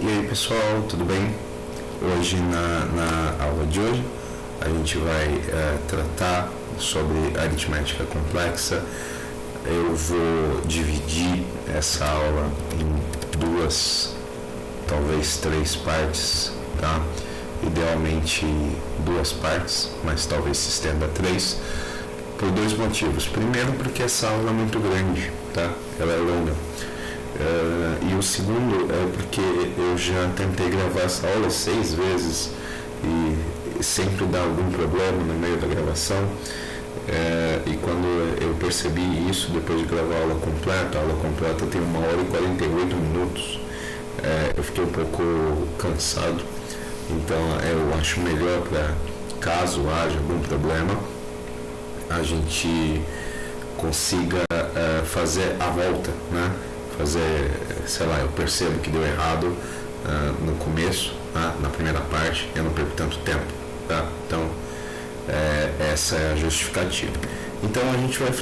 E aí pessoal, tudo bem? Hoje na aula de hoje a gente vai tratar sobre aritmética complexa. Eu vou dividir essa aula em duas, talvez três partes, tá? Idealmente duas partes, mas talvez se estenda a três, por dois motivos. Primeiro, porque essa aula é muito grande, tá? Ela é longa. E o segundo é porque eu já tentei gravar essa aula 6 vezes e sempre dá algum problema no meio da gravação. E quando eu percebi isso, depois de gravar a aula completa tem 1 hora e 48 minutos, eu fiquei um pouco cansado. Então eu acho melhor, para caso haja algum problema, a gente consiga fazer a volta, né? Eu percebo que deu errado no começo, na primeira parte, eu não perco tanto tempo, tá? Então, essa é a justificativa. Então, a gente vai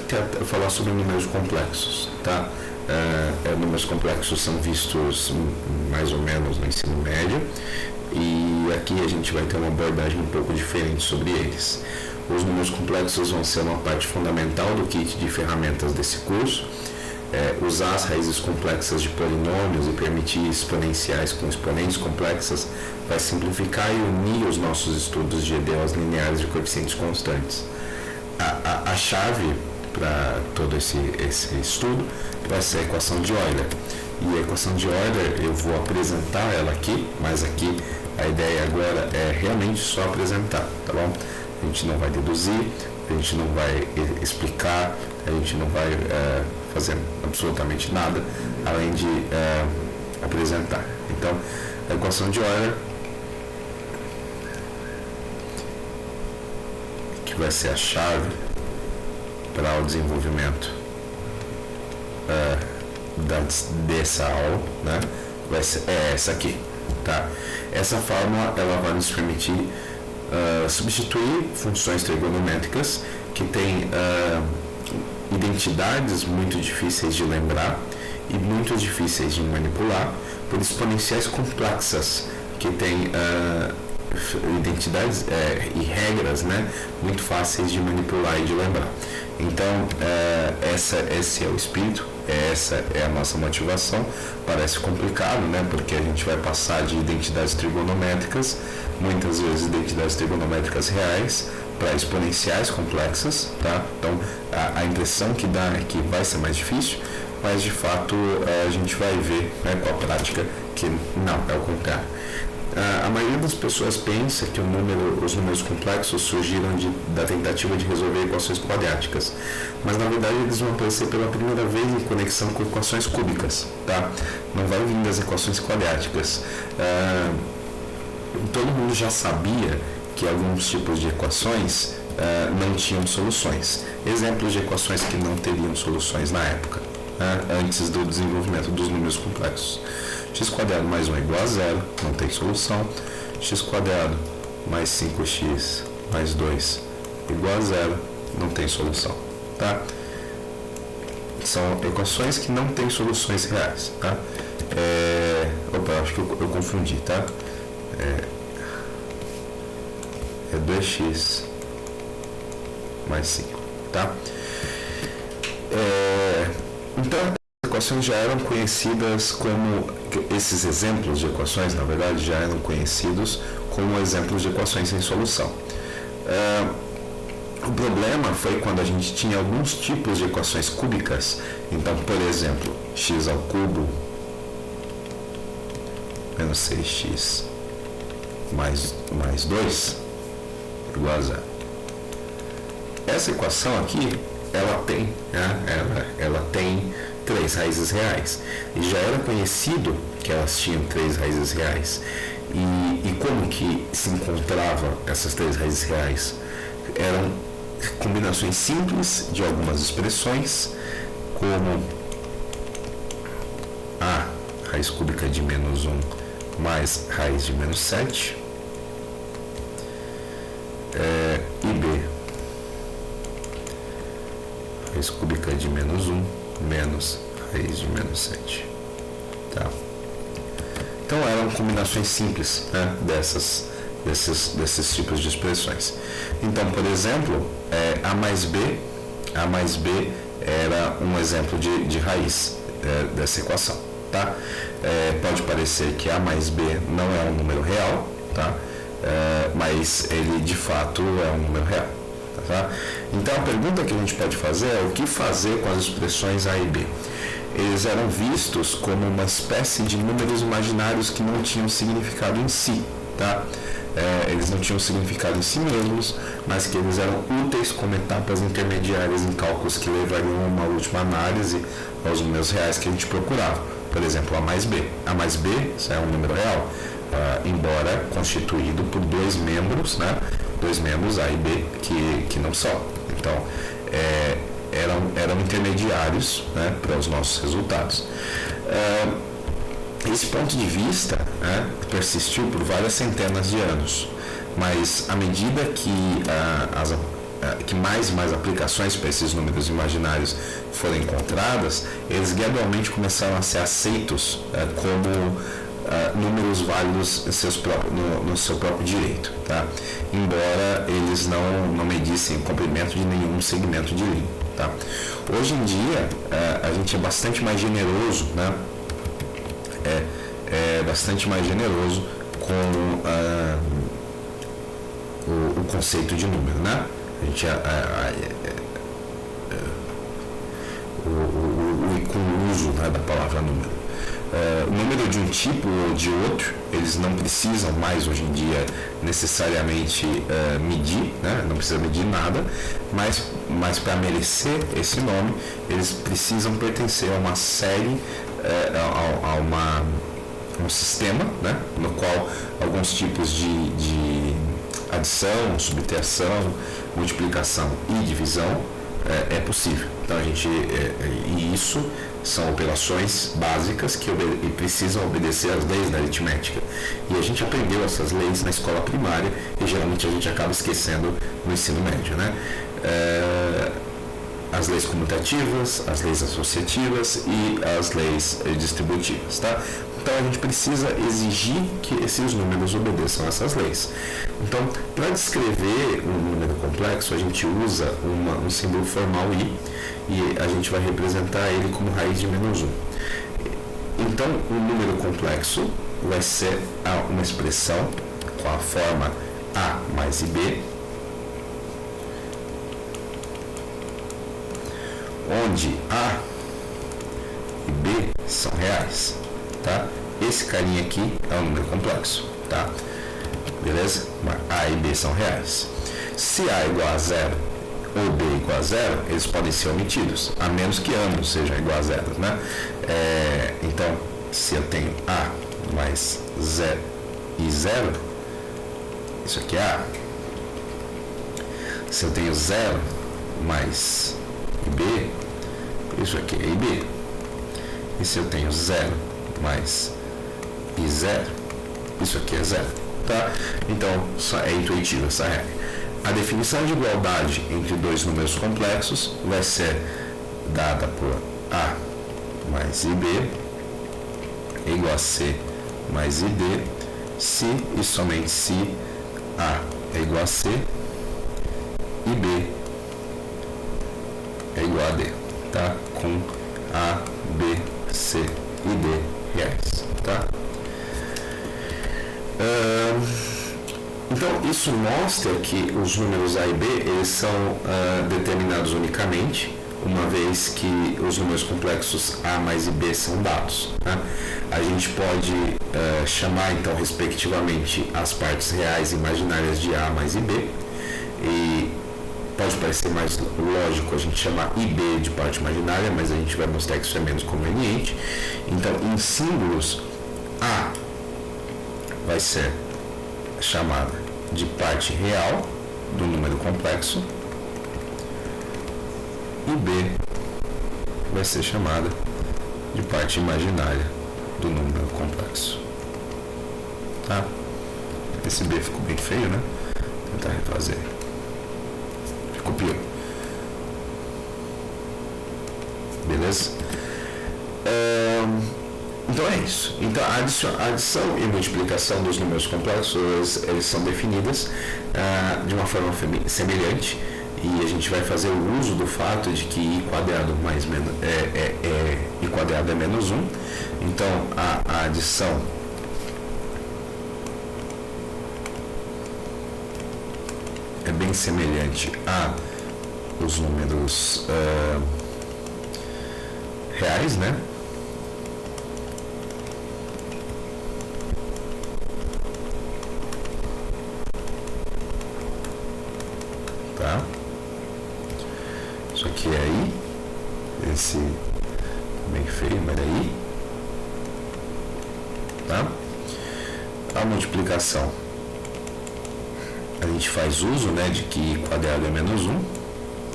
falar sobre números complexos, tá? Números complexos são vistos mais ou menos no ensino médio, e aqui a gente vai ter uma abordagem um pouco diferente sobre eles. Os números complexos vão ser uma parte fundamental do kit de ferramentas desse curso. Usar as raízes complexas de polinômios e permitir exponenciais com exponentes complexas vai simplificar e unir os nossos estudos de EDOs lineares de coeficientes constantes. A chave para todo esse estudo vai ser a equação de Euler. E a equação de Euler eu vou apresentar ela aqui, mas aqui a ideia agora é realmente só apresentar, tá bom? A gente não vai deduzir, a gente não vai explicar, a gente não vai fazer absolutamente nada além de apresentar. Então, a equação de Euler, que vai ser a chave para o desenvolvimento dessa aula, né? É essa aqui, tá? Essa fórmula ela vai nos permitir substituir funções trigonométricas que têm identidades muito difíceis de lembrar e muito difíceis de manipular por exponenciais complexas que têm identidades e regras, né, muito fáceis de manipular e de lembrar. Então, esse é o espírito, essa é a nossa motivação. Parece complicado, né, porque a gente vai passar de identidades trigonométricas, muitas vezes identidades trigonométricas reais, para exponenciais complexas, tá? Então, a impressão que dá é que vai ser mais difícil, mas de fato a gente vai ver, né, com a prática que não, é o contrário. A maioria das pessoas pensa que os números complexos surgiram da tentativa de resolver equações quadráticas, mas na verdade eles vão aparecer pela primeira vez em conexão com equações cúbicas, tá? Não vai vir das equações quadráticas. Todo mundo já sabia que alguns tipos de equações não tinham soluções. Exemplos de equações que não teriam soluções na época, antes do desenvolvimento dos números complexos. X² mais 1 é igual a 0, não tem solução. X² mais 5x mais 2 igual a 0, não tem solução, tá? São equações que não têm soluções reais, tá? Acho que eu confundi, tá? É 2x mais 5, tá? Então, as equações já eram conhecidas como... Esses exemplos de equações, na verdade, já eram conhecidos como exemplos de equações sem solução. O problema foi quando a gente tinha alguns tipos de equações cúbicas. Então, por exemplo, x ao cubo menos 6x mais 2 igual a 0. Essa equação aqui, ela tem 3 raízes reais. E já era conhecido que elas tinham 3 raízes reais. E como que se encontravam essas 3 raízes reais? Eram combinações simples de algumas expressões, como a raiz cúbica de menos 1 mais raiz de menos 7, e b, raiz cúbica de menos 1 menos raiz de menos 7. Tá? Então eram combinações simples, né, desses tipos de expressões. Então, por exemplo, A mais B era um exemplo de raiz dessa equação. Tá? Pode parecer que A mais B não é um número real, tá? Mas ele de fato é um número real. Tá? Então a pergunta que a gente pode fazer é o que fazer com as expressões A e B. Eles eram vistos como uma espécie de números imaginários que não tinham significado em si. Tá? Eles não tinham significado em si mesmos, mas que eles eram úteis como etapas intermediárias em cálculos que levariam a uma última análise aos números reais que a gente procurava. Por exemplo, A mais B. A mais B é um número real, embora constituído por dois membros, né? Dois membros, A e B, que não são. Então, eram intermediários, né, para os nossos resultados. Esse ponto de vista, né, persistiu por várias centenas de anos, mas à medida que mais e mais aplicações para esses números imaginários foram encontradas, eles gradualmente começaram a ser aceitos como números válidos no seu próprio direito, tá? Embora eles não medissem o comprimento de nenhum segmento de linha. Tá? Hoje em dia, a gente é bastante mais generoso, né? Bastante mais generoso com o conceito de número, né? A gente com o uso, né, da palavra número. Número de um tipo ou de outro, eles não precisam mais hoje em dia necessariamente medir, né? Não precisa medir nada, mas para merecer esse nome, eles precisam pertencer a uma série, um sistema, né, no qual alguns tipos de adição, subtração, multiplicação e divisão é possível. Então e isso são operações básicas que precisam obedecer às leis da aritmética. E a gente aprendeu essas leis na escola primária e geralmente a gente acaba esquecendo no ensino médio, né? As leis comutativas, as leis associativas e as leis distributivas, tá? Então a gente precisa exigir que esses números obedeçam a essas leis. Então, para descrever um número complexo, a gente usa um símbolo formal i, e a gente vai representar ele como raiz de menos 1. Então, o número complexo vai ser uma expressão com a forma A mais IB, onde A e B são reais, tá? Esse carinha aqui é um número complexo, tá? Beleza? A e B são reais. Se A é igual a 0 ou B é igual a 0, eles podem ser omitidos, a menos que ambos sejam igual a 0, né? Então, se eu tenho A mais 0 e 0, isso aqui é A. Se eu tenho 0 mais B, isso aqui é IB. E se eu tenho 0 mais I0, isso aqui é 0. Tá? Então, é intuitivo essa regra. A definição de igualdade entre dois números complexos vai ser dada por A mais IB é igual a C mais ID, se e somente se A é igual a C e B é igual a D, tá? Com A, B, C e D reais, tá? Então, isso mostra que os números A e B, eles são determinados unicamente, uma vez que os números complexos A mais e B são dados, né? A gente pode chamar, então, respectivamente, as partes reais e imaginárias de A mais e B, e pode parecer mais lógico a gente chamar IB de parte imaginária, mas a gente vai mostrar que isso é menos conveniente. Então, em símbolos, A vai ser chamada de parte real do número complexo e B vai ser chamada de parte imaginária do número complexo. Tá? Esse B ficou bem feio, né? Vou tentar refazer. Ficou pior. Então é isso. Então a adição e multiplicação dos números complexos, eles são definidas de uma forma semelhante, e a gente vai fazer o uso do fato de que i quadrado mais menos i quadrado é menos 1. Então a adição é bem semelhante a os números reais, né? Tá? Isso aqui é aí, esse bem feio, mas aí, tá? A multiplicação, a gente faz uso, né, de que i quadrado é menos 1,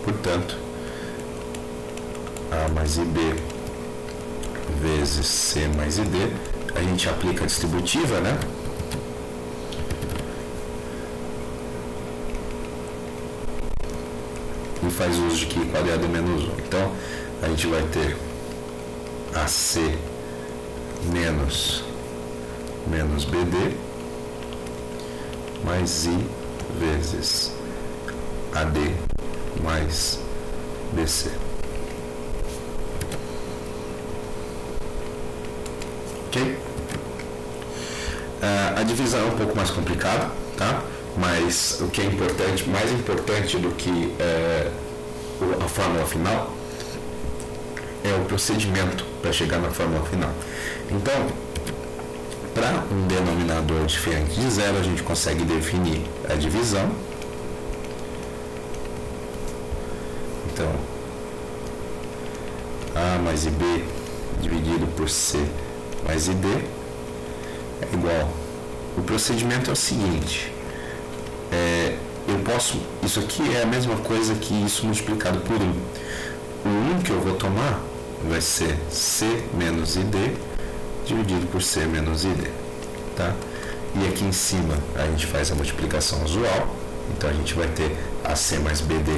portanto, a mais ib vezes c mais id, a gente aplica a distributiva, né? E faz uso de que i quadrado é menos 1. Então, a gente vai ter AC menos BD mais I vezes AD mais BC. Ok? A divisão é um pouco mais complicada, tá? Mas o que é importante, mais importante do que a fórmula final, é o procedimento para chegar na fórmula final. Então, para um denominador diferente de zero, a gente consegue definir a divisão. Então, A mais IB dividido por C mais ID é igual. O procedimento é o seguinte. Isso aqui é a mesma coisa que isso multiplicado por 1. O 1 que eu vou tomar vai ser C menos ID dividido por C menos ID, tá? E aqui em cima a gente faz a multiplicação usual, então a gente vai ter AC mais BD.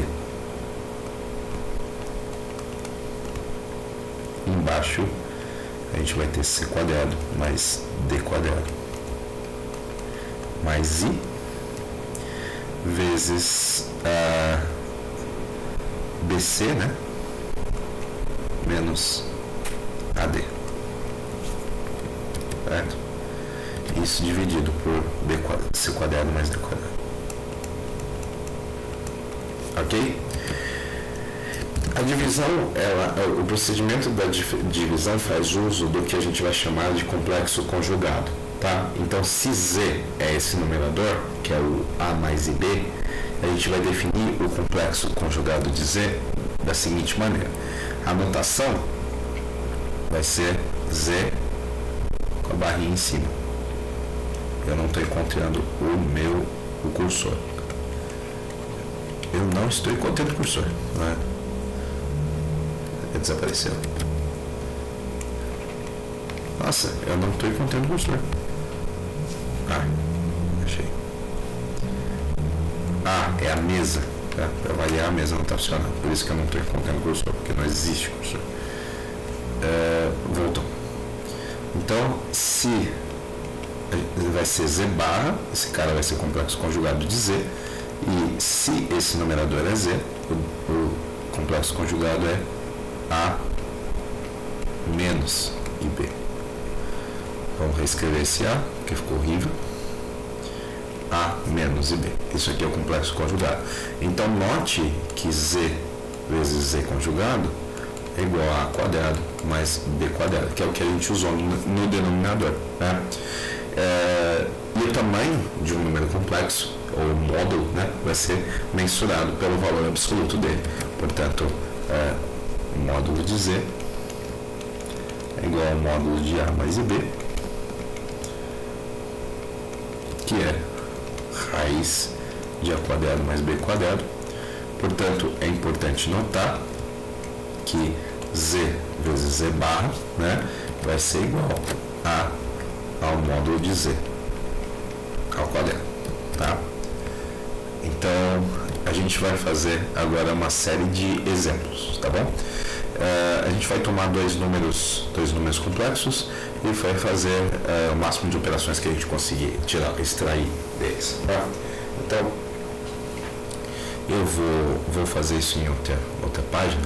Embaixo a gente vai ter C quadrado mais D quadrado mais I vezes BC, né? Menos AD. Certo? Isso dividido por C quadrado mais D quadrado. Ok? A divisão, o procedimento da divisão faz uso do que a gente vai chamar de complexo conjugado. Tá? Então, se Z é esse numerador, que é o A mais IB, a gente vai definir o complexo conjugado de Z da seguinte maneira. A notação vai ser Z com a barrinha em cima. Eu não estou encontrando o cursor. Eu não estou encontrando o cursor. Né? Ele desapareceu. Nossa, eu não estou encontrando o cursor. Achei. É a mesa. Tá? Para avaliar, a mesa não está funcionando. Por isso que eu não estou encontrando o cursor, porque não existe cursor. Voltou. Então, se vai ser Z barra, esse cara vai ser complexo conjugado de Z, e se esse numerador é Z, o complexo conjugado é A menos IB. Vamos reescrever esse A, que ficou horrível. A menos IB. Isso aqui é o complexo conjugado. Então, note que Z vezes Z conjugado é igual a A quadrado mais B quadrado, que é o que a gente usou no denominador. Né? E o tamanho de um número complexo, ou módulo, né, vai ser mensurado pelo valor absoluto dele. Portanto, o módulo de Z é igual ao módulo de A mais IB, que é raiz de A quadrado mais B quadrado. Portanto, é importante notar que Z vezes Z barra, né, vai ser igual ao módulo de Z ao quadrado, tá? Então, a gente vai fazer agora uma série de exemplos, tá bom? A gente vai tomar dois números complexos e vai fazer o máximo de operações que a gente conseguir extrair deles. Tá? Então, eu vou fazer isso em outra página.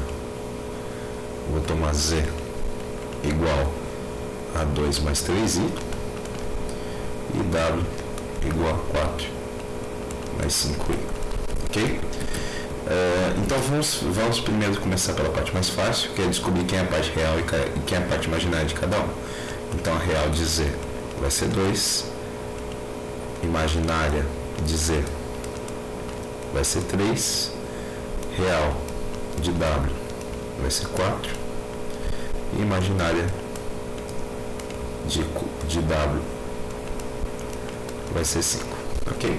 Vou tomar Z igual a 2 mais 3i e W igual a 4 mais 5i. Ok? Então vamos primeiro começar pela parte mais fácil, que é descobrir quem é a parte real e quem é a parte imaginária de cada um. Então a real de Z vai ser 2, imaginária de Z vai ser 3, real de W vai ser 4 e imaginária de W vai ser 5. Ok?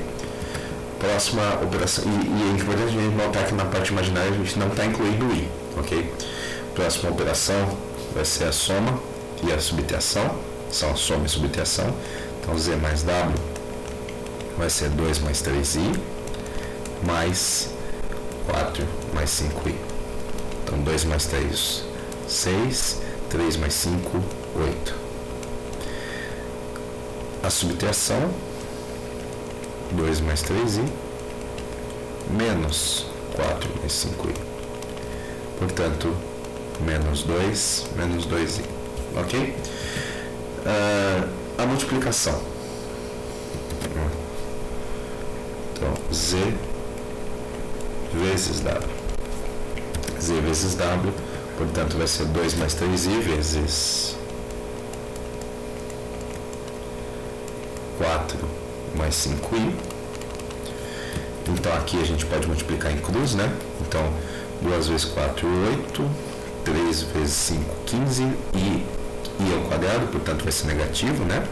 Próxima operação, e é importante a gente notar que na parte imaginária a gente não está incluindo o i, ok? Próxima operação vai ser a soma e a subtração, são a soma e subtração. Então Z mais W vai ser 2 mais 3i mais 4 mais 5i. Então 2 mais 3, 6, 3 mais 5, 8. A subtração, 2 mais 3i menos 4 mais 5i. Portanto, menos 2 menos 2i. Ok? A multiplicação. Então, Z vezes W. Z vezes W, portanto, vai ser 2 mais 3i vezes 4 mais 5i. Então aqui a gente pode multiplicar em cruz, né? Então 2 vezes 4, 8, 3 vezes 5, 15 e i ao quadrado, portanto vai ser negativo, né?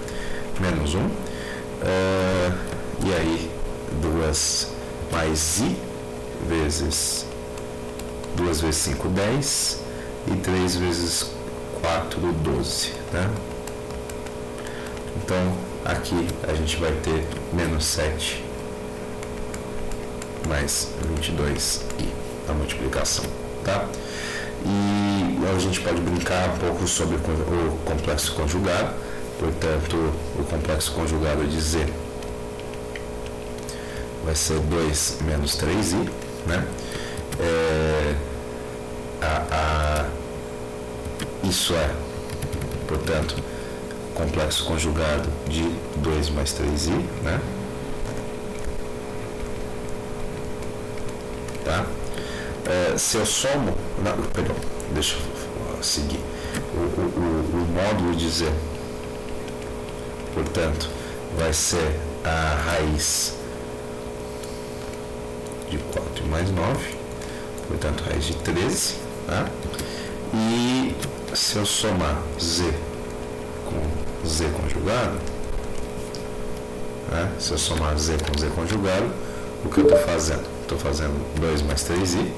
Menos 1. E aí 2 mais i vezes 2 vezes 5, 10 e 3 vezes 4, 12, né? Então aqui a gente vai ter menos 7 mais 22i, a multiplicação, tá? E a gente pode brincar um pouco sobre o complexo conjugado. Portanto, o complexo conjugado de Z vai ser 2 menos 3i, né? Isso é, portanto, complexo conjugado de 2 mais 3i, né? Tá? Se eu somo, perdão, deixa eu seguir o módulo de Z, portanto, vai ser a raiz de 4 mais 9, portanto, raiz de 13, tá? E se eu somar Z com Z conjugado, né? Se eu somar Z com Z conjugado, o que eu estou fazendo? Estou fazendo 2 mais 3i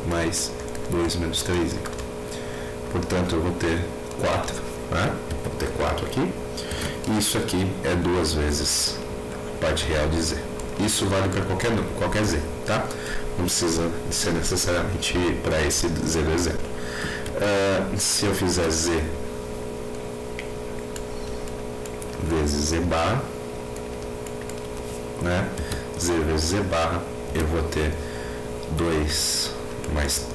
mais 2 menos 3i. Portanto, eu vou ter 4, né? Vou ter 4 aqui. E isso aqui é 2 vezes a parte real de Z. Isso vale para qualquer Z, tá? Não precisa ser necessariamente para esse Z do exemplo. Se eu fizer Z vezes Z barra, né? Z vezes Z barra, eu vou ter 2 mais...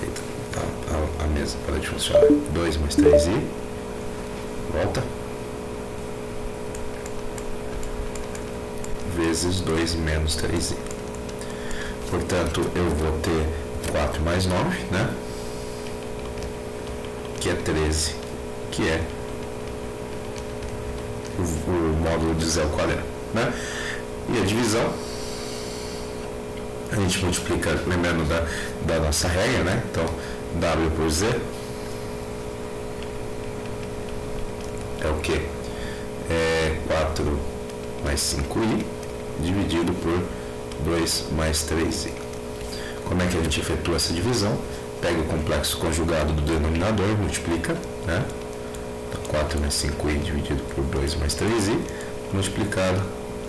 Eita, tá, a mesa para de funcionar. 2 mais 3i, volta, vezes 2 menos 3i. Portanto, eu vou ter 4 mais 9, né? Que é 13, que é o módulo de Z ao quadrado, né? E a divisão, a gente multiplica, lembrando da nossa regra, né? Então, W por Z é o que? É 4 mais 5i dividido por 2 mais 3i. Como é que a gente efetua essa divisão? Pega o complexo conjugado do denominador e multiplica, né? 4 mais 5i dividido por 2 mais 3i, multiplicado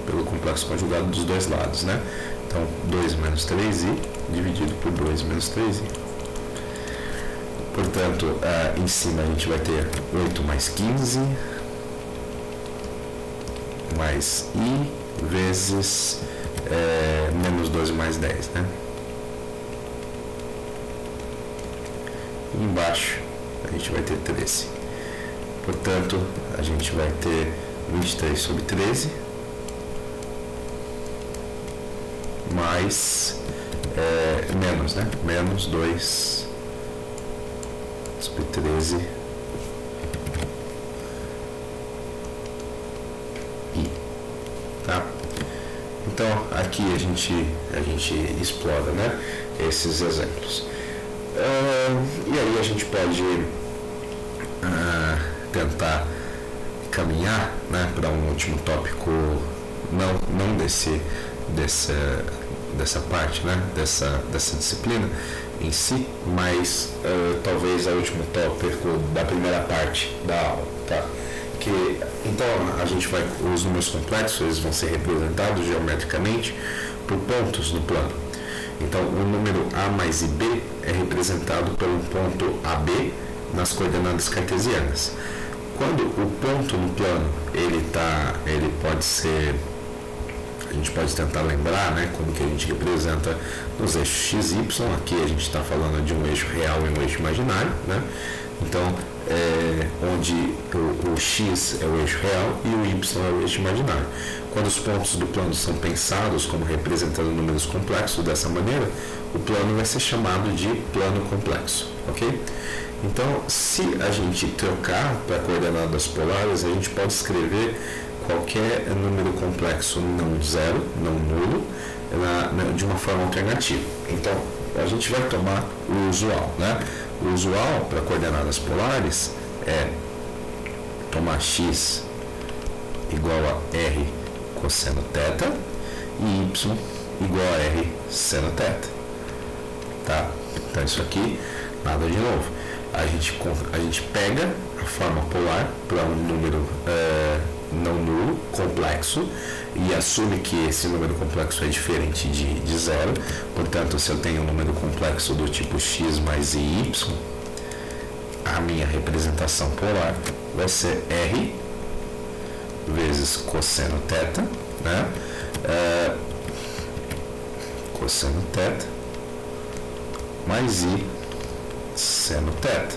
pelo complexo conjugado dos dois lados, né? Então, 2 menos 3i dividido por 2 menos 3i. Portanto, em cima a gente vai ter 8 mais 15 mais I vezes menos 12 mais 10, né? E embaixo a gente vai ter 13. Portanto, a gente vai ter 23 sobre 13 mais menos, né? Menos 2 sobre 13 I, tá? Então, aqui a gente explora, né, esses exemplos. E aí a gente pode tentar caminhar, né, para um último tópico, não dessa parte, né, dessa disciplina em si, mas talvez o último tópico da primeira parte da aula, tá? Então a gente vai, os números complexos, eles vão ser representados geometricamente por pontos no plano. Então o número A mais IB é representado pelo ponto AB nas coordenadas cartesianas. Quando o ponto no plano ele pode ser, a gente pode tentar lembrar, né, como que a gente representa nos eixos x, y. Aqui a gente está falando de um eixo real e um eixo imaginário, né? Então, onde o x é o eixo real e o y é o eixo imaginário. Quando os pontos do plano são pensados como representando números complexos dessa maneira, o plano vai ser chamado de plano complexo, ok? Então, se a gente trocar para coordenadas polares, a gente pode escrever qualquer número complexo não zero, não nulo, de uma forma alternativa. Então, a gente vai tomar o usual, né? O usual para coordenadas polares é tomar x igual a r cosseno θ e y igual a r seno θ. Tá? Então isso aqui, nada de novo. A gente pega a forma polar para um número não nulo, complexo, e assume que esse número complexo é diferente de zero. Portanto, se eu tenho um número complexo do tipo x mais y, a minha representação polar vai ser r vezes cosseno θ, né? Cosseno θ mais i seno θ.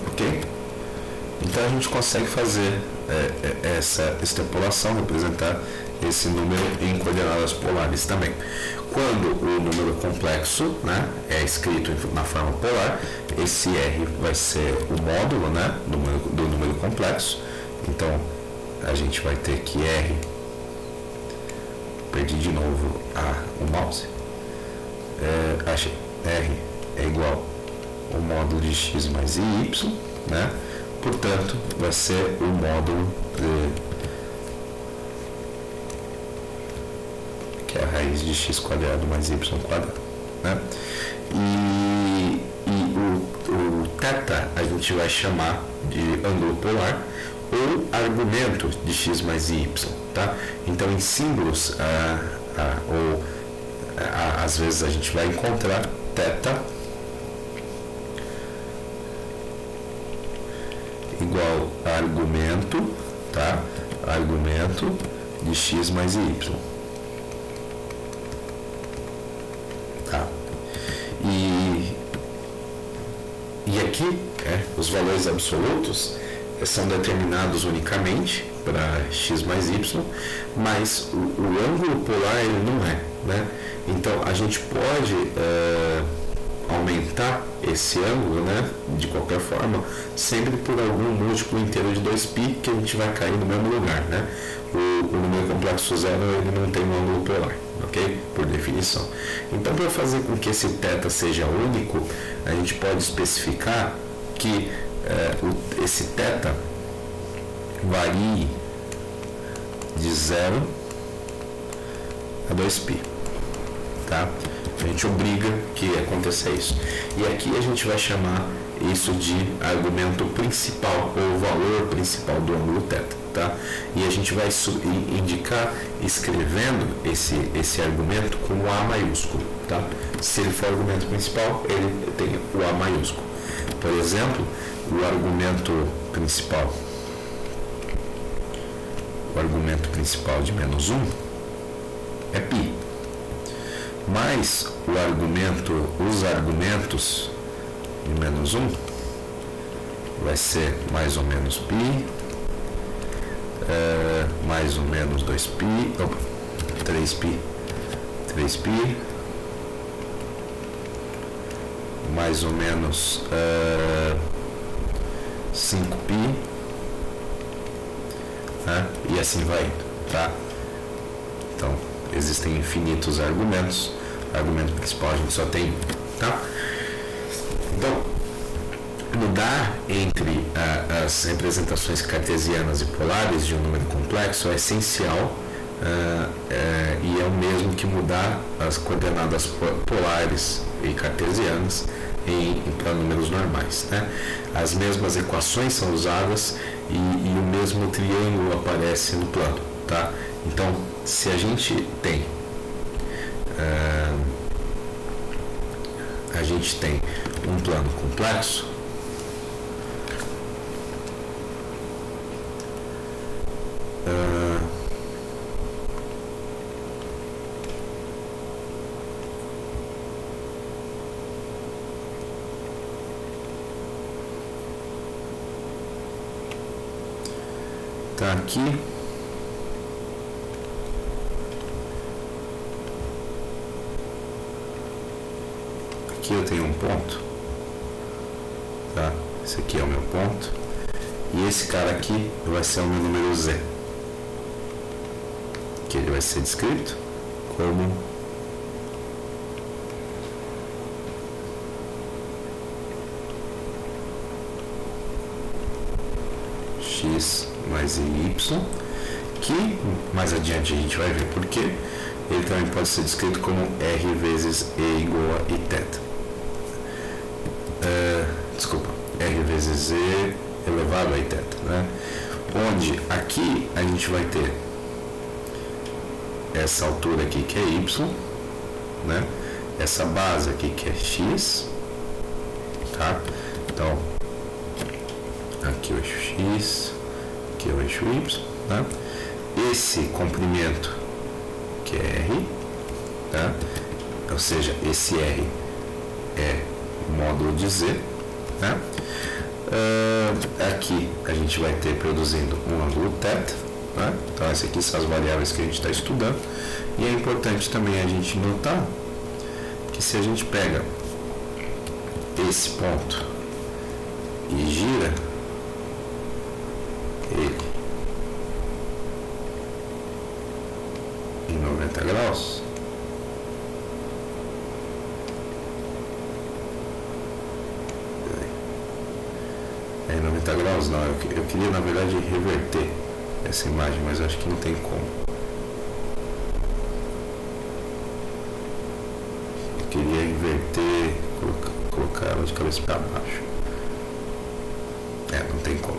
Ok? Então a gente consegue fazer essa extrapolação, representar esse número em coordenadas polares também. Quando o número complexo, né, é escrito na forma polar, esse R vai ser o módulo, né, do número complexo. Então a gente vai ter que R, perdi de novo o mouse, achei, R é igual ao módulo de x mais y, né? Portanto, vai ser o módulo que é a raiz de x quadrado mais y quadrado, né? E o θ a gente vai chamar de ângulo polar ou argumento de x mais y, tá? Então, em símbolos, às vezes a gente vai encontrar θ igual a argumento, tá? Argumento de x mais y, tá? E aqui, os valores absolutos são determinados unicamente para x mais y, mas o ângulo polar ele não é, né? Então a gente pode aumentar esse ângulo, né, de qualquer forma, sempre por algum múltiplo inteiro de 2π, que a gente vai cair no mesmo lugar, né? O número complexo zero ele não tem um ângulo polar, ok? Por definição. Então, para fazer com que esse θ seja único, a gente pode especificar que esse θ varie de 0 a 2π, tá? A gente obriga que aconteça isso. E aqui a gente vai chamar isso de argumento principal ou valor principal do ângulo θ. tá? E a gente vai indicar escrevendo esse argumento com o A maiúsculo, tá? Se ele for argumento principal, ele tem o A maiúsculo. Por exemplo, o argumento principal de menos 1 é π. Mas os argumentos de menos 1 vai ser mais ou menos π, mais ou menos 2π, 3π, mais ou menos 5π, e assim vai, tá? Então, existem infinitos argumentos. Argumento principal a gente só tem, tá? Então, mudar entre as representações cartesianas e polares de um número complexo é essencial, e é o mesmo que mudar as coordenadas polares e cartesianas para números normais, né? As mesmas equações são usadas e o mesmo triângulo aparece no plano, tá? Então, se a gente tem um plano complexo, tá aqui. Aqui eu tenho um ponto, tá? Esse aqui é o meu ponto, e esse cara aqui vai ser o meu número Z, que ele vai ser descrito como x mais y, que mais adiante a gente vai ver por quê. Ele também pode ser descrito como R vezes E igual a I θ. R vezes E elevado a I θ, né? Onde aqui a gente vai ter essa altura aqui que é Y, né? Essa base aqui que é X, tá? Então, aqui o eixo X, aqui o eixo Y, né? Esse comprimento que é R, tá? Ou seja, esse R é módulo de Z, né? Aqui a gente vai ter produzindo um ângulo θ, né? Então essas aqui são as variáveis que a gente está estudando, e é importante também a gente notar que se a gente pega esse ponto e gira ele em 90 graus, em 90 graus não, eu queria na verdade reverter essa imagem, mas acho que não tem como. Eu queria inverter, colocar ela de cabeça para baixo. Não tem como.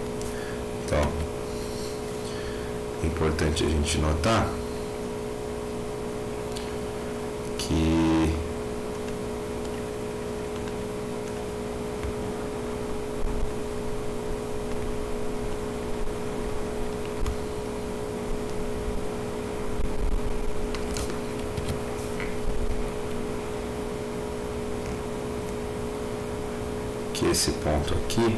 Então, é importante a gente notar que esse ponto aqui,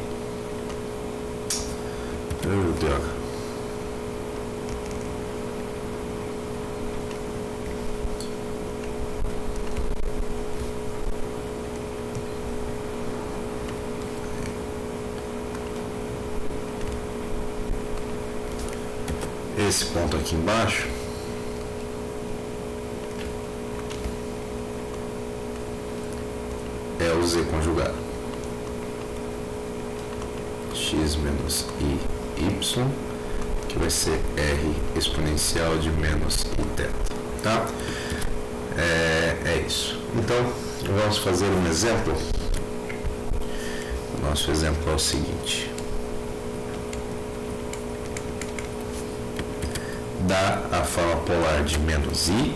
esse ponto aqui embaixo é o Z conjugado, x menos i y, que vai ser r exponencial de menos i θ, tá? É isso. Então, vamos fazer um exemplo. O nosso exemplo é o seguinte. dá a forma polar de menos I,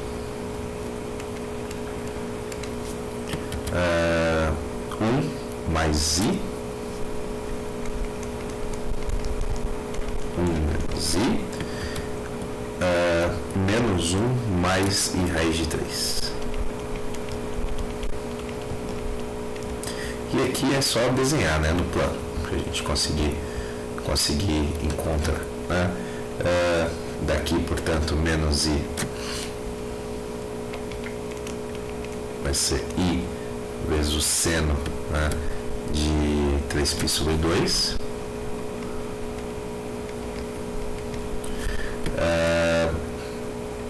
1 mais I, 1 menos I, menos 1 mais I raiz de 3. E aqui é só desenhar, né, no plano, para a gente conseguir encontrar, né? Daqui, portanto, menos I vai ser I vezes o seno, né, de 3π sobre 2.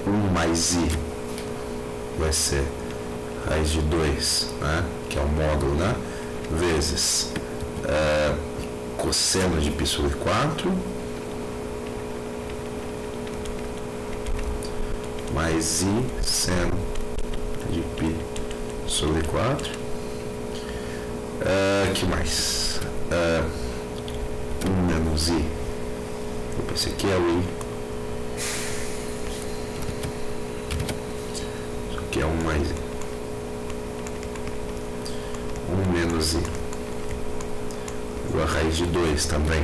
1 mais I vai ser raiz de 2, né, que é o módulo, né, vezes cosseno de π sobre 4, mais I seno de π sobre 4. Que mais? 1 menos I. Opa, esse aqui é o I. Isso aqui é 1 mais I. 1 menos I. Igual a raiz de 2 também.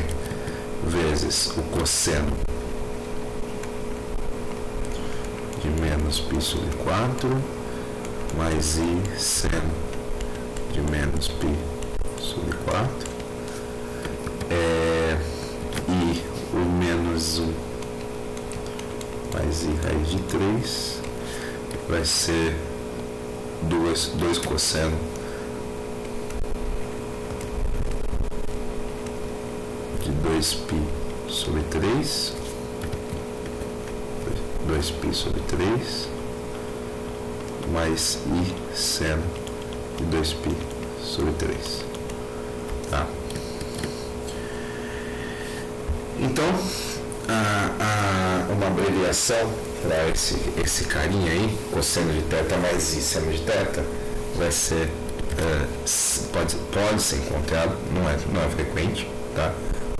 Vezes o cosseno de menos π sobre 4. Mais I seno de menos π sobre 4. E o menos 1 mais I raiz de 3 vai ser 2 cosseno de 2π sobre 3. 2π sobre 3 mais I seno de 2π sobre 3. Tá? Então, uma abreviação para esse carinha aí, cosseno de θ mais I seno de θ, vai ser, pode ser encontrado, não é frequente, tá?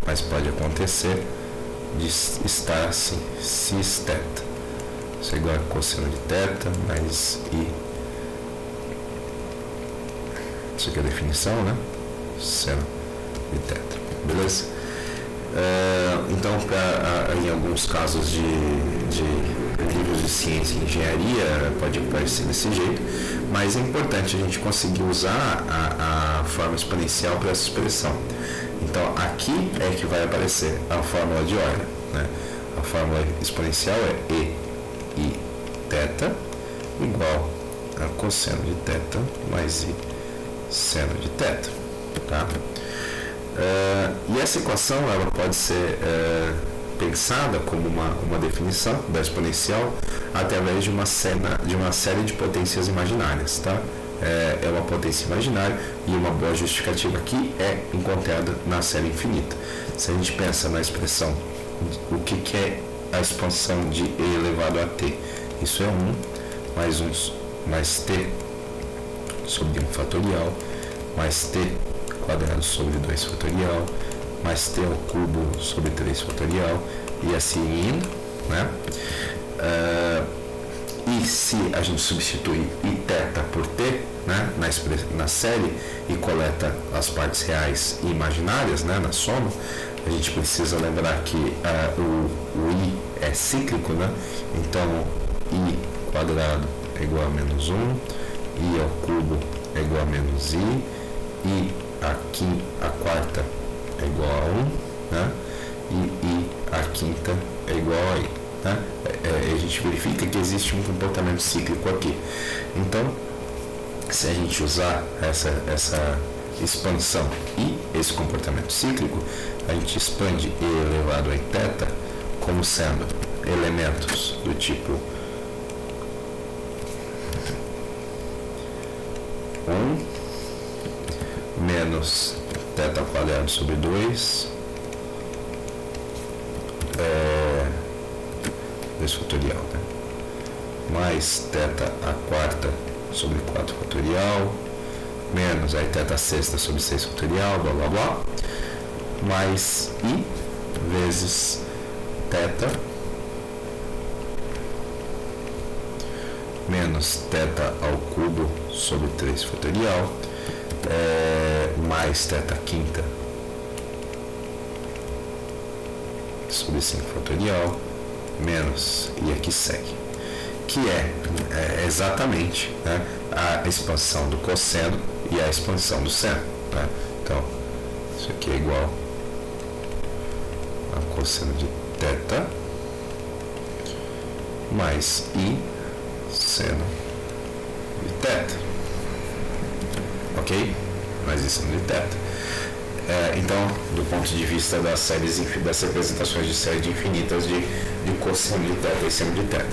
Mas pode acontecer de estar assim, cis θ. Isso é igual a cosseno de θ mais I. Isso aqui é a definição, né? Seno de θ. Beleza? Então, em alguns casos de livros de ciência e engenharia, pode parecer desse jeito, mas é importante a gente conseguir usar a forma exponencial para essa expressão. Então, aqui é que vai aparecer a fórmula de Euler, né? A fórmula exponencial é I θ igual a cosseno de θ mais I seno de θ, tá? E essa equação ela pode ser pensada como uma definição da exponencial através de uma série de potências imaginárias, tá? É uma potência imaginária e uma boa justificativa aqui é encontrada na série infinita. Se a gente pensa na expressão, o que é a expansão de e elevado a t? Isso é 1 mais t sobre 1 fatorial mais t quadrado sobre 2 fatorial mais t ao cubo sobre 3 fatorial e assim indo, né? E se a gente substituir Iθ por t, né, na série e coleta as partes reais e imaginárias, né, na soma, a gente precisa lembrar que o I é cíclico, né? Então I quadrado é igual a menos 1, I ao cubo é igual a menos I aqui a quarta é igual a 1, né? E I a quinta é igual a I, né? A gente verifica que existe um comportamento cíclico aqui. Então, se a gente usar essa expansão e esse comportamento cíclico, a gente expande E elevado a θ como sendo elementos do tipo 1 menos θ quadrado sobre 2 2 fatorial, né? Mais θ a quarta sobre 4 fatorial menos aí θ sexta sobre 6 fatorial, blá blá blá, mais I vezes θ menos θ ao cubo sobre 3 fatorial, mais θ quinta sobre 5 fatorial, menos, e aqui segue, que é exatamente, né, a expansão do cosseno e a expansão do seno, né? Então, isso aqui é igual a cosseno de θ mais i seno de θ, ok? Mais i seno de θ. Então, do ponto de vista das representações de série de infinitas de cosseno de θ e seno de θ.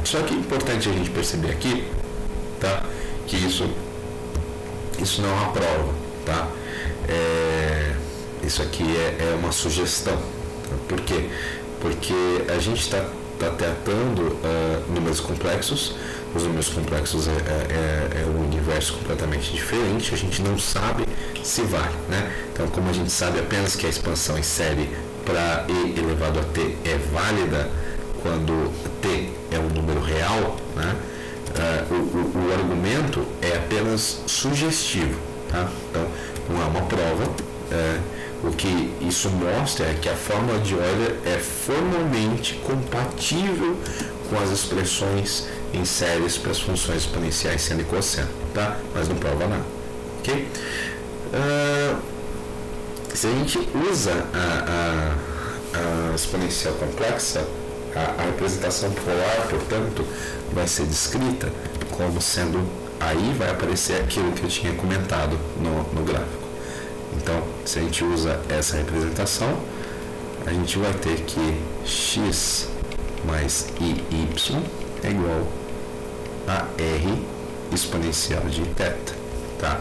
Só que é importante a gente perceber aqui, tá, que isso não é uma prova, tá? Isso aqui é uma sugestão. Por quê? Porque a gente está tratando números complexos. Os números complexos é um universo completamente diferente, a gente não sabe se vale, né? Então, como a gente sabe apenas que a expansão em série para e elevado a t é válida quando t é um número real, né? O argumento é apenas sugestivo, tá? Então, não é uma prova. O que isso mostra é que a fórmula de Euler é formalmente compatível com as expressões em séries para as funções exponenciais seno e cosseno, tá? Mas não prova nada, ok? Se a gente usa a exponencial complexa, a representação polar, portanto, vai ser descrita como sendo, aí vai aparecer aquilo que eu tinha comentado no gráfico. Então, se a gente usa essa representação, a gente vai ter que x mais iy é igual a r exponencial de θ, tá?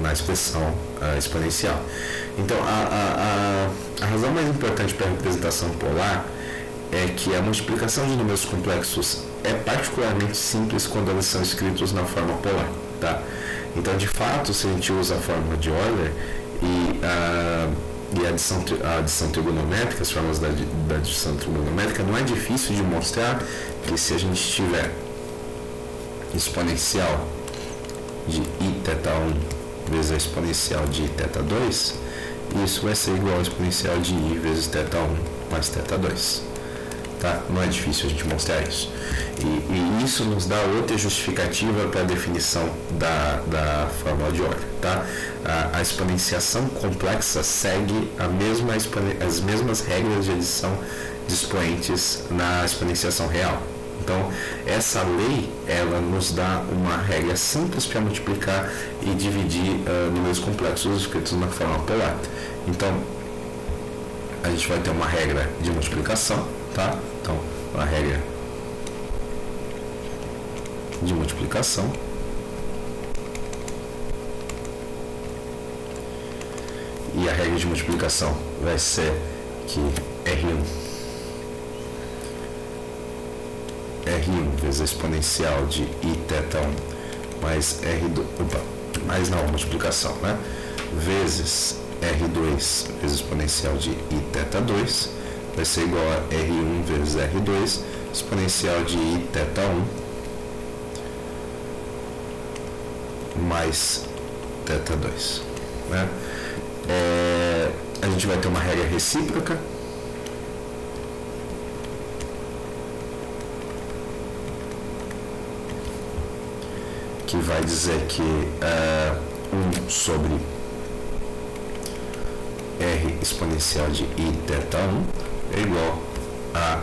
Na expressão exponencial. Então, a razão mais importante para a representação polar é que a multiplicação de números complexos é particularmente simples quando eles são escritos na forma polar, tá? Então, de fato, se a gente usa a fórmula de Euler e a adição trigonométrica, as formas da adição trigonométrica, não é difícil de mostrar que se a gente tiver exponencial de iθ1 vezes a exponencial de iθ2, isso vai ser igual a exponencial de i vezes θ1 mais θ2. Tá? Não é difícil a gente mostrar isso. E isso nos dá outra justificativa para a definição da fórmula de Euler. Tá? A exponenciação complexa segue as mesmas regras de adição de expoentes na exponenciação real. Então, essa lei, ela nos dá uma regra simples para multiplicar e dividir números complexos escritos na forma polar. Então, a gente vai ter uma regra de multiplicação, tá? Então, a regra de multiplicação e a regra de multiplicação vai ser que R1 vezes a exponencial de iθ1 mais R2, mais não, multiplicação, né? Vezes R2 vezes a exponencial de iθ2 vai ser igual a R1 vezes R2 exponencial de iθ1 mais θ2, né? A gente vai ter uma regra recíproca que vai dizer que 1 sobre R exponencial de iθ1 é igual a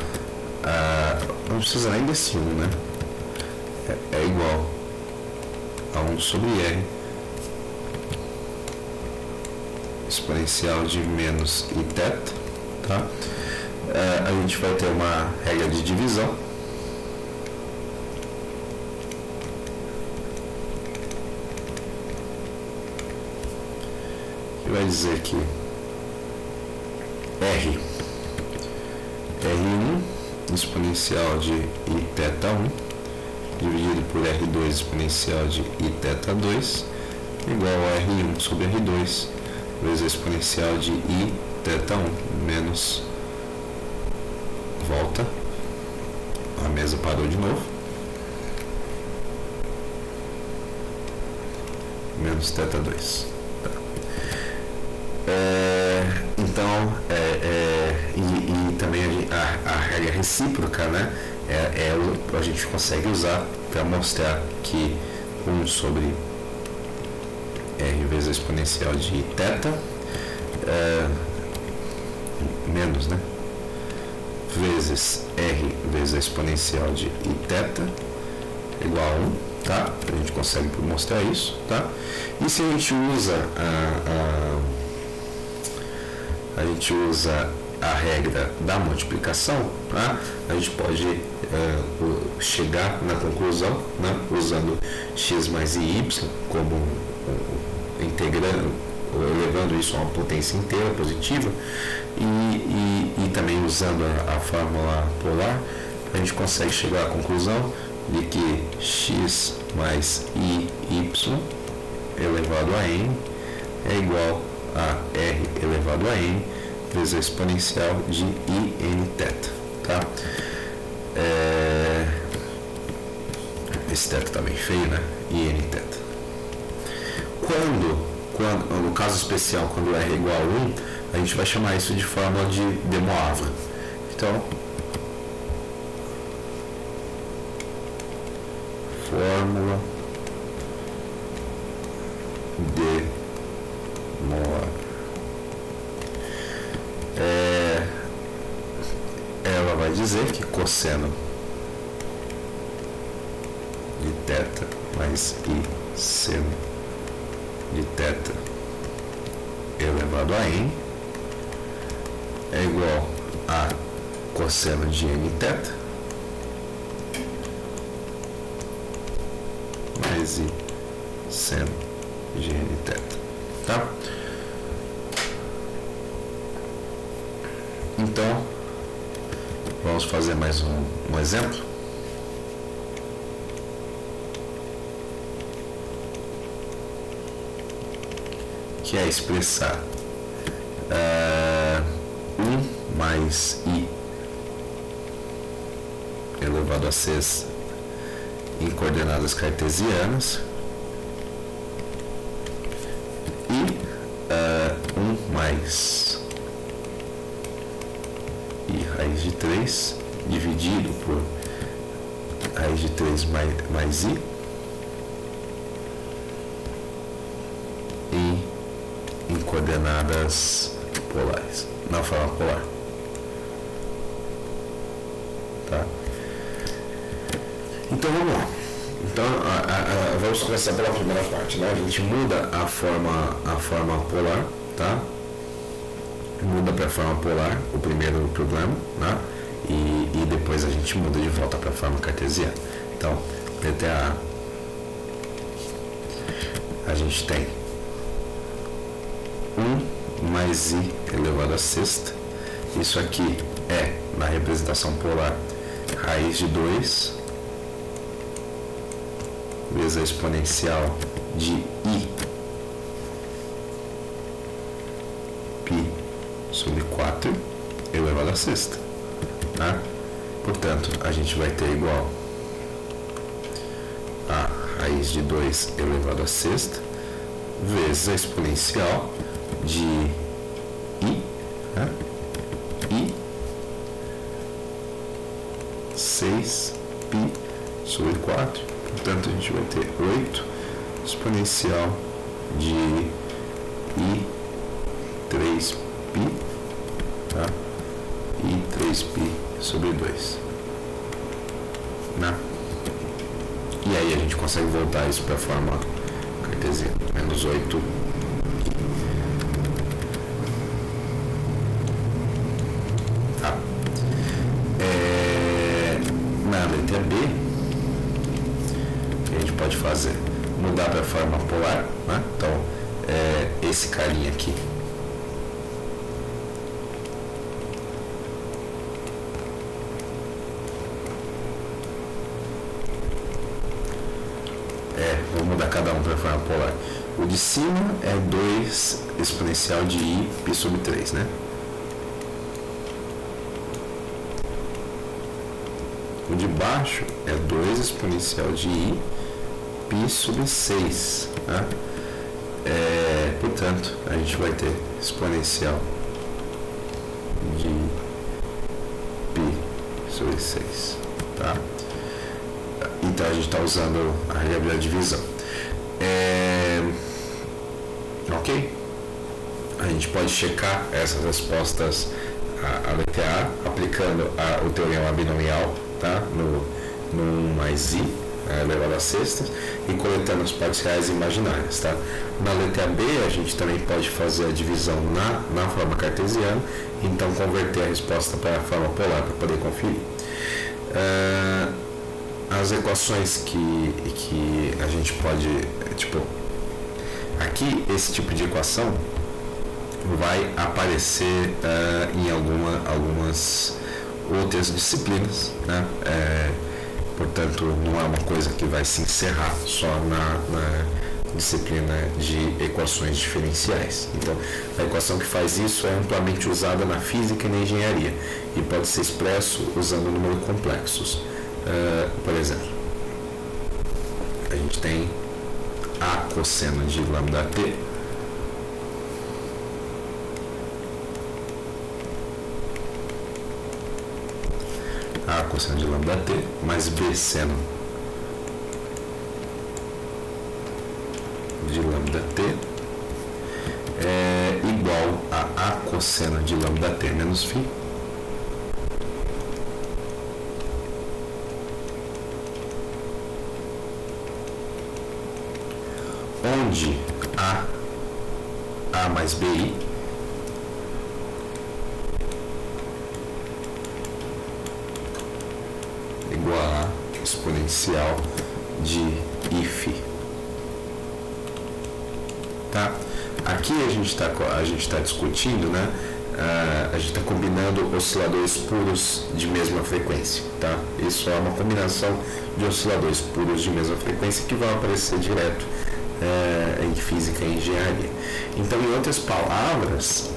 não precisa nem desse 1, né? É igual a 1 sobre R exponencial de menos iθ, tá? A gente vai ter uma regra de divisão que vai dizer que R1 exponencial de iθ1 dividido por R2 exponencial de iθ2 igual a R1 sobre R2 vezes a exponencial de iθ1 menos volta. A mesa parou de novo. Menos θ2. Tá. Então, e também a regra recíproca, né? A gente consegue usar para mostrar que 1 sobre r vezes a exponencial de θ menos, né? Vezes r vezes a exponencial de iθ igual a 1, tá? A gente consegue mostrar isso, tá? E se a gente usa a regra da multiplicação, tá? A gente pode chegar na conclusão, né? Usando x mais y como integrando, elevando isso a uma potência inteira positiva e também usando a fórmula polar, a gente consegue chegar à conclusão de que x mais i y elevado a n é igual a r elevado a n vezes a exponencial de i n θ, tá? Esse θ tá bem feio, né? I n θ. Quando, no caso especial, quando r é igual a 1, a gente vai chamar isso de fórmula de De Moivre. Então, fórmula de Moivre. Ela vai dizer que cosseno de θ mais i seno de θ elevado a n é igual a cosseno de n θ mais i seno de n θ, tá? Então, vamos fazer mais um exemplo. Que é expressar 1 mais i elevado a 6 em coordenadas cartesianas e 1 mais i raiz de 3 dividido por raiz de 3 mais i em coordenadas polares, na forma polar, tá? Então vamos lá. Então vamos começar pela primeira parte, né? A gente muda a forma polar, tá? Muda para a forma polar o primeiro problema, né? E depois a gente muda de volta para a forma cartesiana. Então, letra A gente tem 1 mais i elevado a sexta. Isso aqui é, na representação polar, raiz de 2 vezes a exponencial de i π sobre 4 elevado a sexta, tá? Portanto, a gente vai ter igual a raiz de 2 elevado a sexta vezes a exponencial de i, né? I 6 π sobre 4. Portanto, a gente vai ter 8 exponencial de i 3 π, tá? I 3 π sobre 2, né? E aí a gente consegue voltar isso para a forma cartesiana, menos 8 tá? Na letra B, a gente pode fazer, mudar para a forma polar, né? Então, esse carinha aqui vou mudar cada um para a forma polar. O de cima é 2 exponencial de i π sobre 3, né? O de baixo é 2 exponencial de I π sobre 6. Tá? Portanto, a gente vai ter exponencial de π sobre 6. Tá? Então a gente está usando a regra de divisão. Ok? A gente pode checar essas respostas a letra A aplicando o teorema binomial, tá? no 1 mais I elevado a sexta e coletando as partes reais e imaginárias. Tá? Na letra B a gente também pode fazer a divisão na forma cartesiana, então converter a resposta para a forma polar para poder conferir. As equações que a gente pode, aqui esse tipo de equação vai aparecer em algumas outras disciplinas, né? Portanto, não é uma coisa que vai se encerrar só na disciplina de equações diferenciais. Então, a equação que faz isso é amplamente usada na física e na engenharia e pode ser expresso usando números complexos. Por exemplo, a gente tem A cosseno de lambda t A cosseno de lambda t mais B seno de lambda t é igual a A cosseno de lambda t menos φ onde A mais BI igual a exponencial de Iφ. Tá? Aqui a gente está discutindo, né? A gente está combinando osciladores puros de mesma frequência. Tá? Isso é uma combinação de osciladores puros de mesma frequência que vão aparecer direto em física e engenharia. Então, em outras palavras,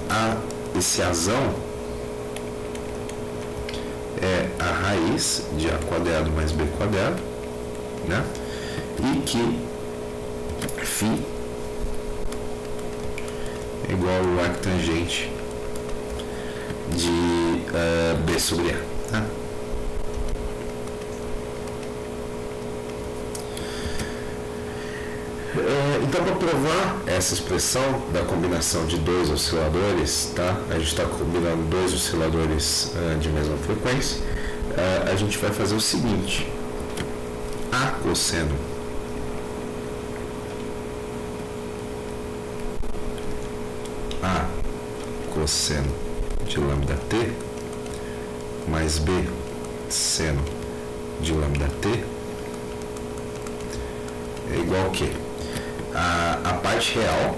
esse Azão é a raiz de A quadrado mais B quadrado, né? E que φ é igual ao arctangente de B sobre A. Tá? Então, para provar essa expressão da combinação de dois osciladores, tá? A gente está combinando dois osciladores de mesma frequência, a gente vai fazer o seguinte: A cosseno de lambda t mais B seno de lambda t é igual a quê? A parte real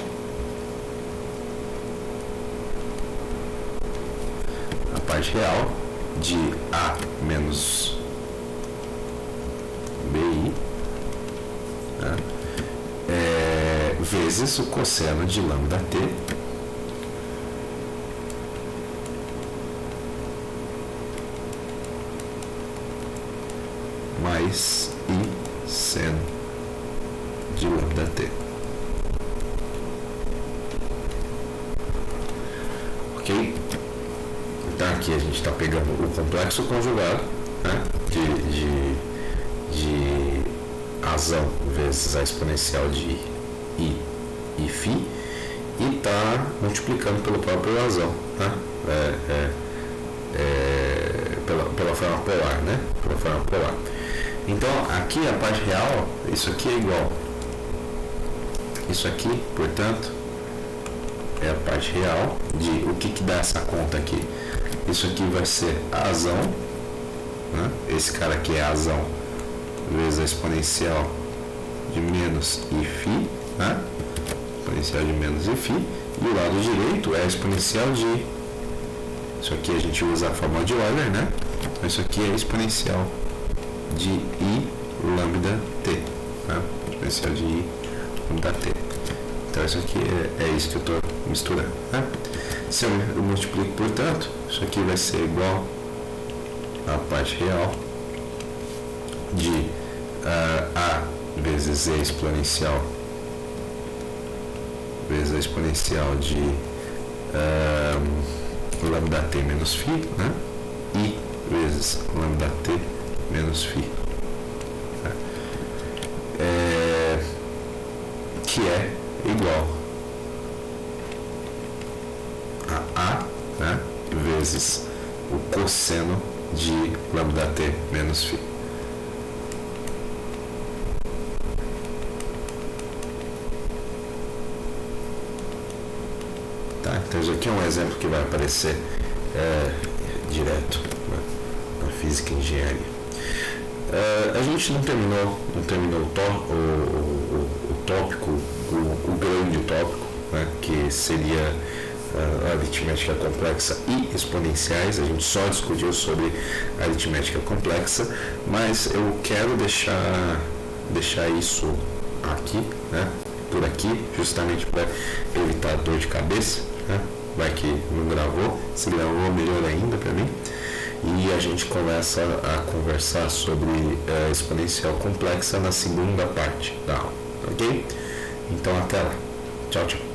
de A menos BI, né? Vezes o cosseno de lambda t mais I seno de lambda t. Ok? Então aqui a gente está pegando o complexo conjugado, né, de Azão vezes a exponencial de I e φ e está multiplicando pelo próprio Azão, né? Pela forma polar, né? Pela forma polar. Então aqui a parte real, isso aqui é igual. Isso aqui, portanto, é a parte real de o que dá essa conta aqui. Isso aqui vai ser Azão, né? Esse cara aqui é Azão vezes a exponencial de menos Iφ, né? Exponencial de menos Iφ, e o lado direito é a exponencial de, isso aqui a gente usa a fórmula de Euler, né? Então isso aqui é a exponencial de I lambda t, né? Exponencial de I lambda t. Então isso aqui é isso que eu estou misturando, né? Se eu multiplico, portanto, isso aqui vai ser igual à parte real de A vezes E exponencial de lambda t menos φ, né? I vezes lambda t menos φ, que é igual a, né, vezes o cosseno de lambda t menos φ. Tá? Então isso aqui é um exemplo que vai aparecer direto na física e engenharia. A gente não terminou o tópico, o grande tópico, né, que seria aritmética complexa e exponenciais. A gente só discutiu sobre aritmética complexa, mas eu quero deixar isso aqui, né, por aqui, justamente para evitar dor de cabeça, né? Vai que não gravou, se gravou melhor ainda para mim. E a gente começa a conversar sobre exponencial complexa na segunda parte da aula, ok? Então até lá, tchau, tchau.